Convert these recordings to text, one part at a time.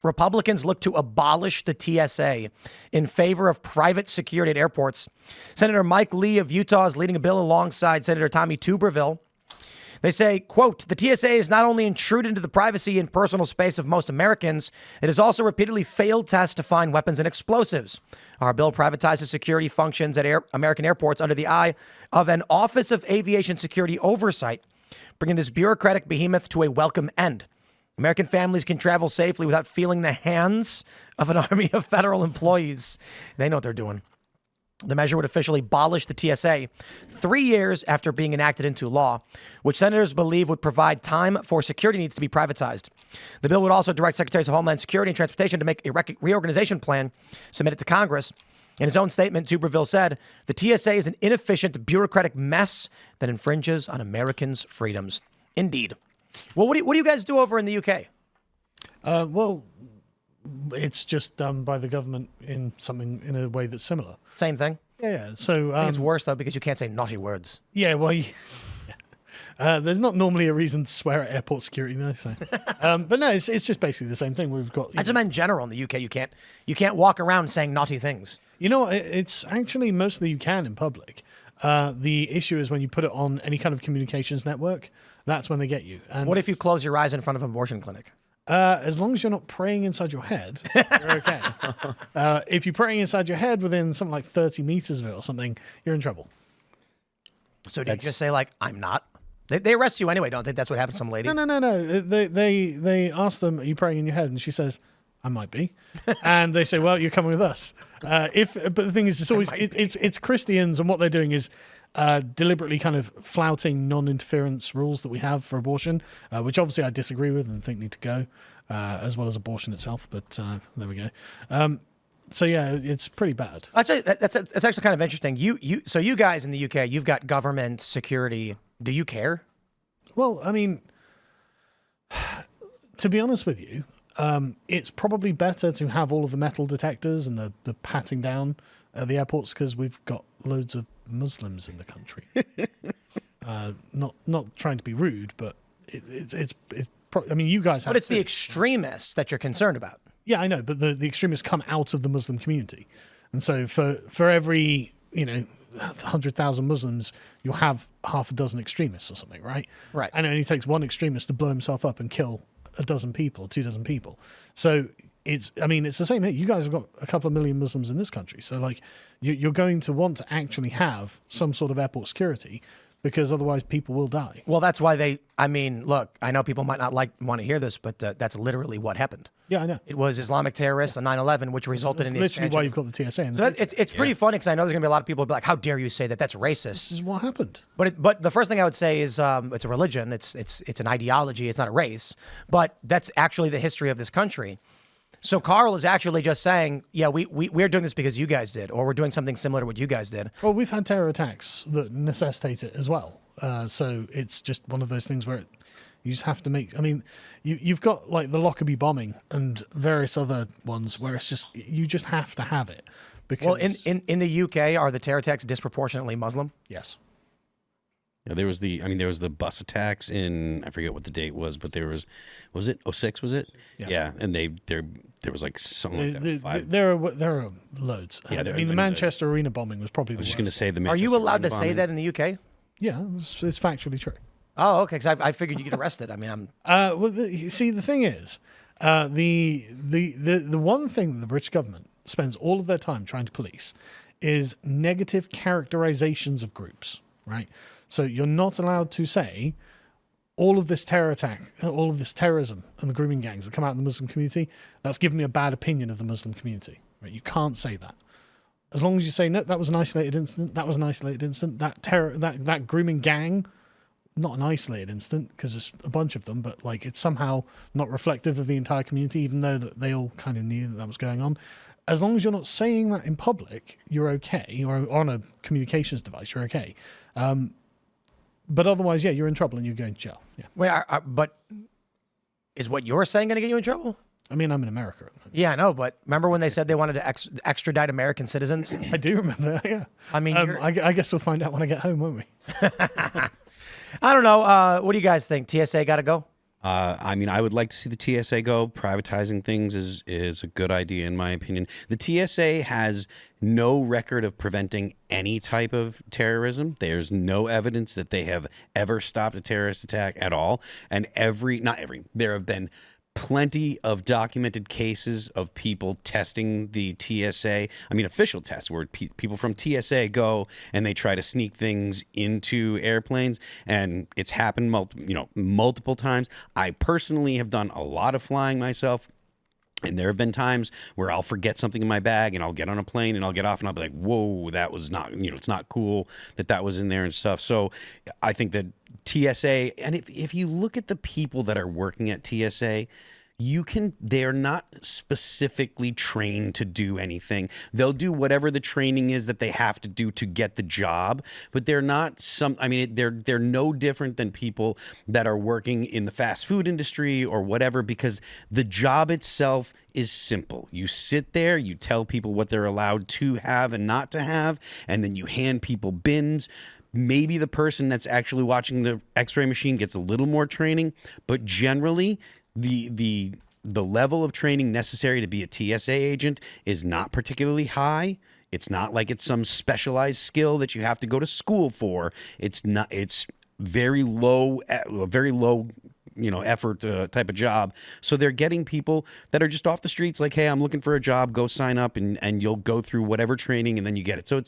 Republicans look to abolish the TSA in favor of private security at airports. Senator Mike Lee of Utah is leading a bill alongside Senator Tommy Tuberville. They say, quote, the TSA has not only intruded into the privacy and personal space of most Americans, it has also repeatedly failed tests to find weapons and explosives. Our bill privatizes security functions at American airports under the eye of an Office of Aviation Security Oversight, bringing this bureaucratic behemoth to a welcome end. American families can travel safely without feeling the hands of an army of federal employees. They know what they're doing. The measure would officially abolish the TSA 3 years after being enacted into law, which senators believe would provide time for security needs to be privatized. The bill would also direct Secretaries of Homeland Security and Transportation to make a reorganization plan submitted to Congress. In his own statement, Tuberville said, the TSA is an inefficient, bureaucratic mess that infringes on Americans' freedoms. Indeed. Well, what do you guys do over in the UK? Well, it's just done by the government in a way that's similar. Same thing? Yeah. So I think it's worse, though, because you can't say naughty words. Yeah, well, there's not normally a reason to swear at airport security, though. So. But no, it's just basically the same thing. We've got. I just meant in general in the UK, you can't walk around saying naughty things. You know, it's actually mostly you can in public. The issue is when you put it on any kind of communications network, that's when they get you. And what if you close your eyes in front of an abortion clinic? As long as you're not praying inside your head, you're okay. If you're praying inside your head within something like 30 meters of it or something, you're in trouble. So do you just say, like, I'm not? They arrest you anyway, don't they? That's what happened to some lady? No. They ask them, are you praying in your head? And she says, I might be. And they say, well, you're coming with us. But the thing is, it's always it's Christians, and what they're doing is deliberately kind of flouting non-interference rules that we have for abortion, which obviously I disagree with and think need to go, as well as abortion itself. But there we go. So yeah, it's pretty bad. That's actually kind of interesting. So you guys in the UK, you've got government security. Do you care? Well, I mean, to be honest with you, it's probably better to have all of the metal detectors and the patting down at the airports because we've got loads of Muslims in the country. Not trying to be rude, but I mean, you guys have. But it's the extremists that you're concerned about. Yeah, I know, but the extremists come out of the Muslim community, and so for every 100,000 Muslims, you'll have half a dozen extremists or something, right? Right. And it only takes one extremist to blow himself up and kill a dozen people, 2 dozen people. So it's the same here. You guys have got a couple of million Muslims in this country. So like you're going to want to actually have some sort of airport security because otherwise people will die. Well, that's why look, I know people might not want to hear this, but that's literally what happened. Yeah, I know. It was Islamic terrorists on 9/11, which resulted in the literally expansion. why you've got the TSA. So it's pretty funny because I know there's going to be a lot of people who be like, how dare you say that? That's racist. This is what happened. But the first thing I would say is it's a religion. It's an ideology. It's not a race. But that's actually the history of this country. So Carl is actually just saying, yeah, we're doing this because you guys did, or we're doing something similar to what you guys did. Well, we've had terror attacks that necessitate it as well. So it's just one of those things where you just have to make. I mean, you've got like the Lockerbie bombing and various other ones where it's just you just have to have it. Because well, in the UK, are the terror attacks disproportionately Muslim? Yes. Yeah, there was the bus attacks in, I forget what the date was, but was it 06, was it? Yeah, and there was like something like that. There are loads. Yeah, I mean, the Manchester Arena bombing was probably the worst. I was just going to say the Manchester Manchester Are you allowed Arena to bombing. say that in the UK? Yeah, it's factually true. Oh, okay, because I figured you get arrested. I mean, see, the thing is, the one thing that the British government spends all of their time trying to police is negative characterizations of groups, right? So you're not allowed to say all of this terror attack, all of this terrorism and the grooming gangs that come out in the Muslim community, that's given me a bad opinion of the Muslim community, right? You can't say that. As long as you say, no, that was an isolated incident, that grooming gang, not an isolated incident because there's a bunch of them, but like it's somehow not reflective of the entire community, even though that they all kind of knew that was going on. As long as you're not saying that in public, you're okay, or on a communications device, you're okay. But otherwise, yeah, you're in trouble and you're going to jail. Yeah. Wait, but is what you're saying going to get you in trouble? I mean, I'm in America. Yeah, I know, but remember when they said they wanted to extradite American citizens? I do remember that, yeah. I mean, I guess we'll find out when I get home, won't we? I don't know. What do you guys think? TSA got to go? I mean, I would like to see the TSA go. Privatizing things is a good idea, in my opinion. The TSA has no record of preventing any type of terrorism. There's no evidence that they have ever stopped a terrorist attack at all. And there have been plenty of documented cases of people testing the TSA. I mean, official tests where people from TSA go and they try to sneak things into airplanes, and it's happened multiple times. I personally have done a lot of flying myself. And there have been times where I'll forget something in my bag and I'll get on a plane and I'll get off and I'll be like, whoa, that was not, it's not cool that was in there and stuff. So I think that TSA, and if you look at the people that are working at TSA, they're not specifically trained to do anything. They'll do whatever the training is that they have to do to get the job, but they're not they're no different than people that are working in the fast food industry or whatever, because the job itself is simple. You sit there, you tell people what they're allowed to have and not to have, and then you hand people bins. Maybe the person that's actually watching the x-ray machine gets a little more training, but generally the level of training necessary to be a TSA agent is not particularly high. It's not like it's some specialized skill that you have to go to school for. It's very low effort type of job. So they're getting people that are just off the streets like, hey, I'm looking for a job, go sign up, and you'll go through whatever training and then you get it. So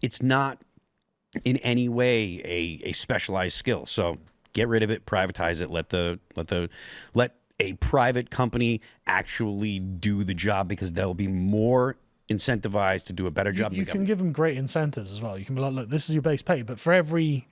it's not in any way a specialized skill. So get rid of it, privatize it, let a private company actually do the job, because they'll be more incentivized to do a better job. You can give them great incentives as well. You can be like, look, this is your base pay, but for every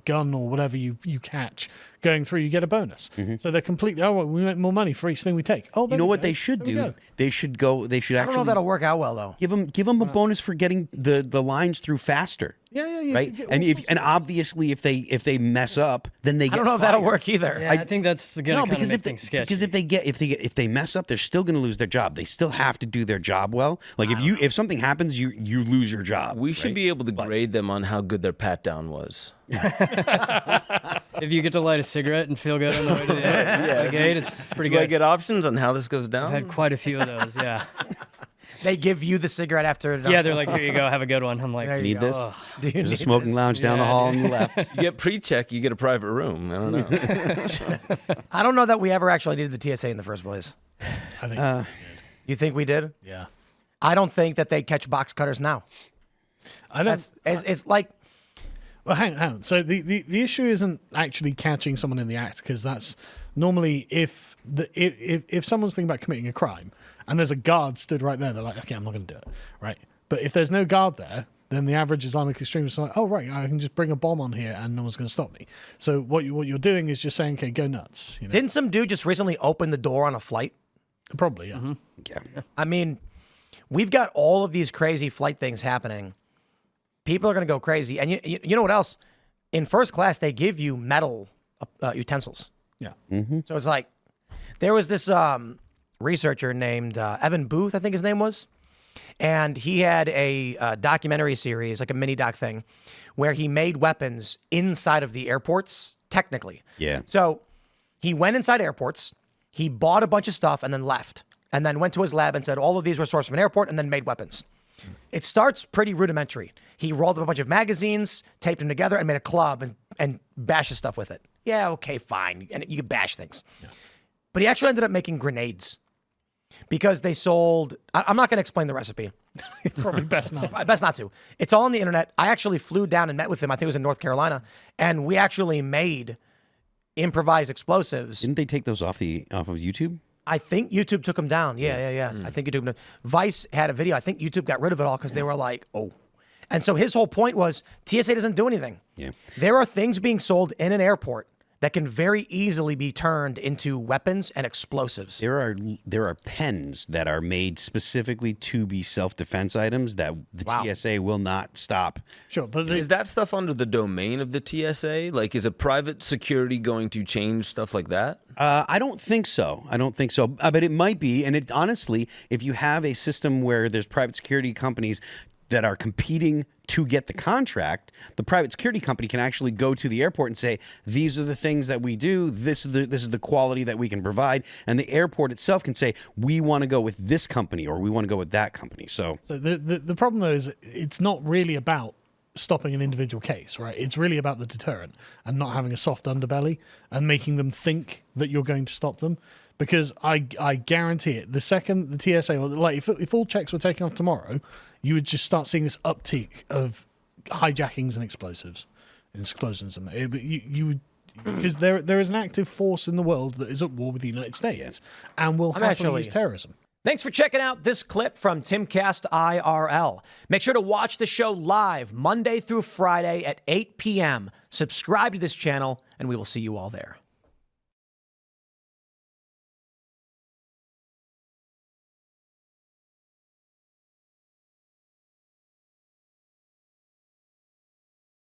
gun or whatever you catch going through, you get a bonus. Mm-hmm. So they're completely, we make more money for each thing we take. Oh, you know what they should do? They should actually. I don't know if that'll work out well though. Give them a bonus for getting the lines through faster. Yeah. Right, and obviously if they mess up, then they get. I don't know if that'll work either. Yeah, I think that's going to make things sketchy. Because if they mess up, they're still going to lose their job. They still have to do their job well. Like if something happens, you lose your job. We should be able to grade them on how good their pat down was. If you get to light a cigarette and feel good on the way to the gate, it's pretty good. Do I get options on how this goes down? I've had quite a few of those, yeah. They give you the cigarette after it. Yeah, they're like, here you go, have a good one. I'm like, need this? Oh. There's a smoking lounge down the hall on the left. You get pre-check, you get a private room. I don't know. I don't know that we ever actually needed the TSA in the first place. I think you think we did? Yeah. I don't think that they catch box cutters now. I don't. It's like. Well, hang on. So the issue isn't actually catching someone in the act, because that's normally if someone's thinking about committing a crime and there's a guard stood right there, they're like, okay, I'm not going to do it, right? But if there's no guard there, then the average Islamic extremist is like, oh right, I can just bring a bomb on here and no one's going to stop me. So what you're doing is just saying, okay, go nuts. Didn't some dude just recently open the door on a flight? Probably, yeah. Mm-hmm. Yeah. I mean, we've got all of these crazy flight things happening. People are going to go crazy. And you know what else? In first class, they give you metal utensils. Yeah. Mm-hmm. So it's like, there was this researcher named Evan Booth, I think his name was. And he had a documentary series, like a mini doc thing, where he made weapons inside of the airports, technically. Yeah. So he went inside airports, he bought a bunch of stuff and then left. And then went to his lab and said, all of these were sourced from an airport, and then made weapons. It starts pretty rudimentary. He rolled up a bunch of magazines, taped them together, and made a club and bashed stuff with it. Yeah, okay, fine. And you can bash things. Yeah. But he actually ended up making grenades because they sold. I'm not going to explain the recipe. Probably best not. Best not to. It's all on the internet. I actually flew down and met with him. I think it was in North Carolina. And we actually made improvised explosives. Didn't they take those off of YouTube? I think YouTube took them down. Yeah. I think YouTube took them down. Vice had a video. I think YouTube got rid of it all because they were like, oh. And so his whole point was TSA doesn't do anything. Yeah. There are things being sold in an airport that can very easily be turned into weapons and explosives. There are pens that are made specifically to be self-defense items that the TSA will not stop. Sure, but is that stuff under the domain of the TSA? Like, is a private security going to change stuff like that? I don't think so. But it might be. And it honestly, if you have a system where there's private security companies that are competing to get the contract, the private security company can actually go to the airport and say, these are the things that we do. This is the quality that we can provide. And the airport itself can say, we want to go with this company or we want to go with that company. So the problem, though, is it's not really about stopping an individual case, right? It's really about the deterrent and not having a soft underbelly and making them think that you're going to stop them. Because I guarantee it, the second the TSA, like if all checks were taken off tomorrow, you would just start seeing this uptick of hijackings and explosives, and explosions, and you would, because there is an active force in the world that is at war with the United States and will happily use terrorism. Thanks for checking out this clip from Timcast IRL. Make sure to watch the show live Monday through Friday at 8 p.m. Subscribe to this channel, and we will see you all there.